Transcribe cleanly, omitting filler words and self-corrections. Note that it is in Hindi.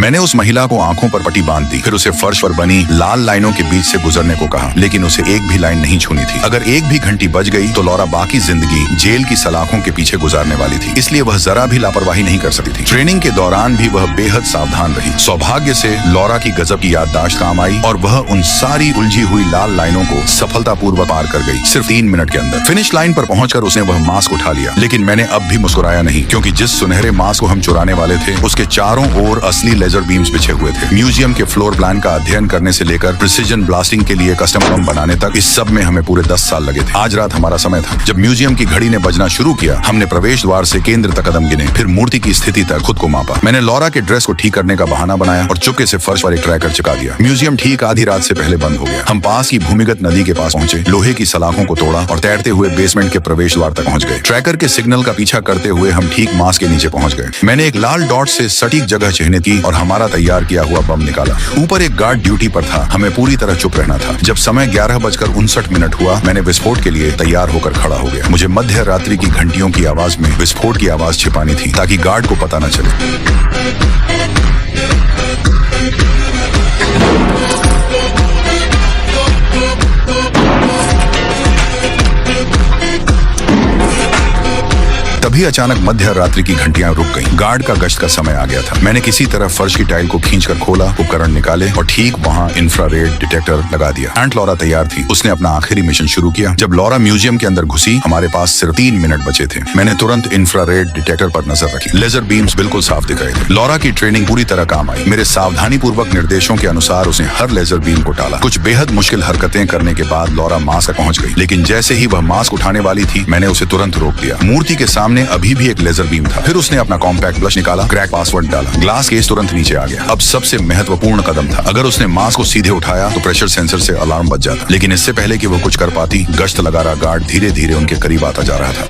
मैंने उस महिला को आंखों पर पट्टी बांध दी, फिर उसे फर्श पर बनी लाल लाइनों के बीच से गुजरने को कहा, लेकिन उसे एक भी लाइन नहीं छूनी थी। अगर एक भी घंटी बज गई तो लॉरा बाकी जिंदगी जेल की सलाखों के पीछे गुजारने वाली थी, इसलिए वह जरा भी लापरवाही नहीं कर सकती थी। ट्रेनिंग के दौरान भी वह बेहद सावधान रही। सौभाग्य से लॉरा की गजब की याददाश्त काम आई और वह उन सारी उलझी हुई लाल लाइनों को सफलतापूर्वक पार कर गई, सिर्फ 3 मिनट के अंदर। फिनिश लाइन पर पहुंचकर उसने वह मास्क उठा लिया, लेकिन मैंने अब भी मुस्कुराया नहीं, क्योंकि जिस सुनहरे मास्क को हम चुराने वाले थे उसके चारों ओर असली लेजर बीम्स बिछे हुए थे। म्यूजियम के फ्लोर प्लान का अध्ययन करने से लेकर प्रिसिजन ब्लास्टिंग के लिए कस्टम बम बनाने तक, इस सब में हमें पूरे 10 साल लगे थे। आज रात हमारा समय था। जब म्यूजियम की घड़ी ने बजना शुरू किया, हमने प्रवेश द्वार से केंद्र तक कदम गिने, फिर मूर्ति की स्थिति तक खुद को मापा। मैंने लॉरा के ड्रेस को ठीक करने का बहाना बनाया और चुपके से फर्श पर एक ट्रैकर चिपका दिया। म्यूजियम ठीक आधी रात से पहले बंद हो गया। हम पास की भूमिगत नदी के पास पहुंचे, लोहे की सलाखों को तोड़ा और तैरते हुए बेसमेंट के प्रवेश द्वार तक पहुंच गए। ट्रैकर के सिग्नल का पीछा करते हुए हम ठीक मास्क के नीचे पहुंच गए। मैंने एक लाल डॉट से सटीक जगह चिन्हित की और हमारा तैयार किया हुआ बम निकाला। ऊपर एक गार्ड ड्यूटी पर था, हमें पूरी तरह चुप रहना था। जब समय 11:59 हुआ, मैंने विस्फोट के लिए तैयार होकर खड़ा हो गया। मुझे मध्य रात्रि की घंटियों की आवाज में विस्फोट की आवाज छिपानी थी, ताकि गार्ड को पता न चले। तभी अचानक मध्य रात्रि की घंटियां रुक गईं। गार्ड का गश्त का समय आ गया था। मैंने किसी तरह फर्श की टाइल को खींचकर खोला, उपकरण निकाले और ठीक वहां इंफ्रारेड डिटेक्टर लगा दिया। एंट लॉरा तैयार थी। उसने अपना आखिरी मिशन शुरू किया। जब लॉरा म्यूजियम के अंदर घुसी, हमारे पास सिर्फ 3 मिनट बचे थे। मैंने तुरंत इंफ्रारेड डिटेक्टर पर नजर रखी। लेजर बीम्स बिल्कुल साफ दिख रहे थे। लॉरा की ट्रेनिंग पूरी तरह काम आई। मेरे सावधानी पूर्वक निर्देशों के अनुसार उसने हर लेजर बीम को टाला। कुछ बेहद मुश्किल हरकतें करने के बाद लॉरा मास्क तक पहुंच गई, लेकिन जैसे ही वह मास्क उठाने वाली थी, मैंने उसे तुरंत रोक दिया। मूर्ति के सामने अभी भी एक लेजर बीम था। फिर उसने अपना कॉम्पैक्ट ब्लश निकाला, क्रैक पासवर्ड डाला, ग्लास केस तुरंत नीचे आ गया। अब सबसे महत्वपूर्ण कदम था। अगर उसने मास्क को सीधे उठाया तो प्रेशर सेंसर से अलार्म बज जाता, लेकिन इससे पहले कि वो कुछ कर पाती, गश्त लगा रहा गार्ड धीरे धीरे उनके करीब आता जा रहा था।